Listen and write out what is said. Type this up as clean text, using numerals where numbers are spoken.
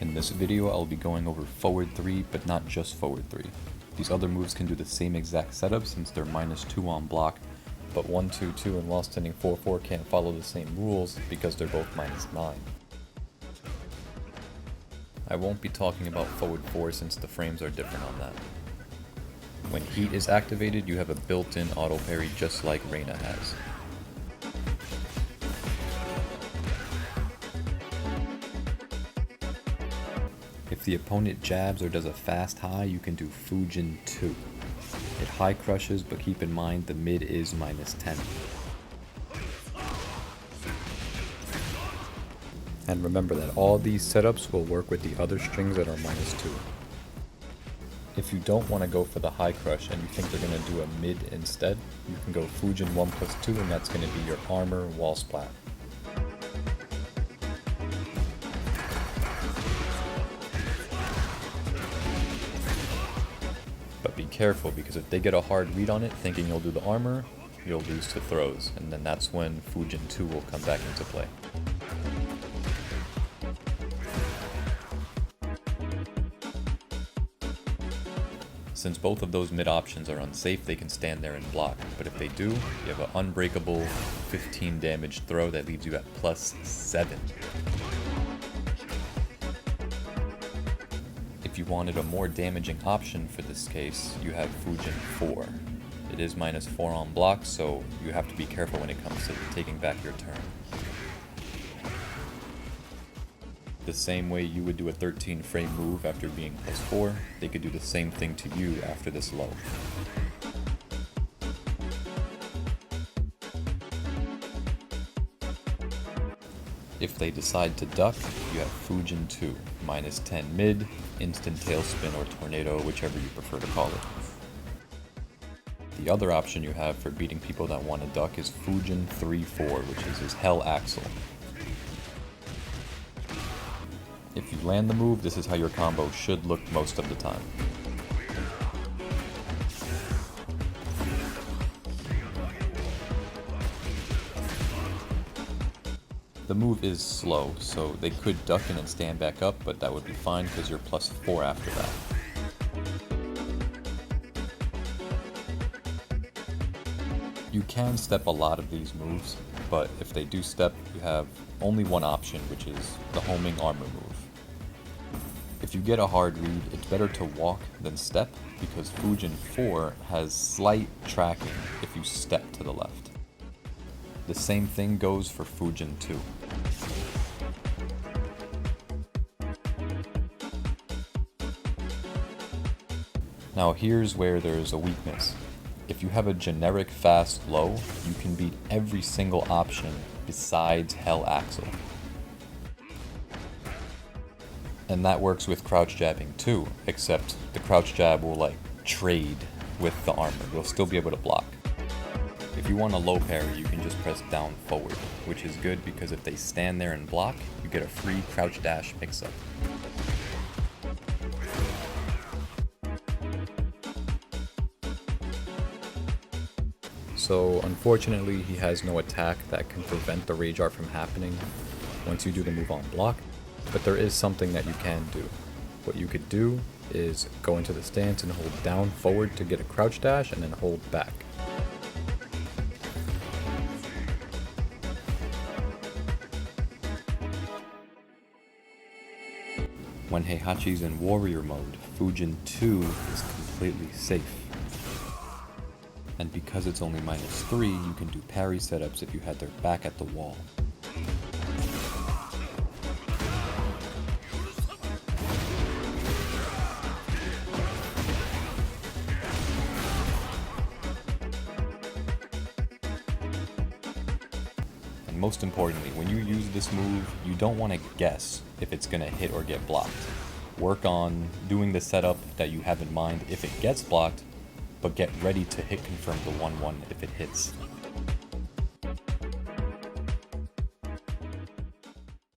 In this video, I'll be going over forward 3, but not just forward 3. These other moves can do the same exact setup since they're -2 on block, but 1-2-2 and while standing 4-4 can't follow the same rules because they're both -9. I won't be talking about forward 4 since the frames are different on that. When heat is activated, you have a built-in auto parry just like Reina has. If the opponent jabs or does a fast high, you can do Fujin 2. It high crushes, but keep in mind the mid is -10. And remember that all these setups will work with the other strings that are -2. If you don't want to go for the high crush and you think they're going to do a mid instead, you can go Fujin 1+2 and that's going to be your armor wall splat. But be careful, because if they get a hard read on it thinking you'll do the armor, you'll lose to throws, and then that's when Fujin 2 will come back into play. Since both of those mid options are unsafe, they can stand there and block, but if they do, you have an unbreakable 15 damage throw that leaves you at +7. If you wanted a more damaging option for this case, you have Fujin 4. It is -4 on block, so you have to be careful when it comes to taking back your turn. The same way you would do a 13 frame move after being +4, they could do the same thing to you after this low. If they decide to duck, you have Fujin 2, -10 mid, instant tailspin or tornado, whichever you prefer to call it. The other option you have for beating people that want to duck is Fujin 3-4, which is his Hell Axle. If you land the move, this is how your combo should look most of the time. The move is slow, so they could duck in and stand back up, but that would be fine because you're +4 after that. You can step a lot of these moves, but if they do step, you have only one option, which is the homing armor move. If you get a hard read, it's better to walk than step, because Fujin 4 has slight tracking if you step to the left. The same thing goes for Fujin 2. Now here's where there's a weakness. If you have a generic fast low, you can beat every single option besides Hell Axle. And that works with crouch jabbing too, except the crouch jab will trade with the armor. You'll still be able to block. If you want a low parry, you can just press down forward, which is good because if they stand there and block, you get a free crouch dash mix-up. So unfortunately, he has no attack that can prevent the rage art from happening once you do the move on block, but there is something that you can do. What you could do is go into the stance and hold down forward to get a crouch dash and then hold back. When Heihachi's in warrior mode, Fujin 2 is completely safe. And because it's only -3, you can do parry setups if you had their back at the wall. And most importantly, when you use this move, you don't want to guess if it's going to hit or get blocked. Work on doing the setup that you have in mind if it gets blocked, but get ready to hit confirm the 1-1 if it hits.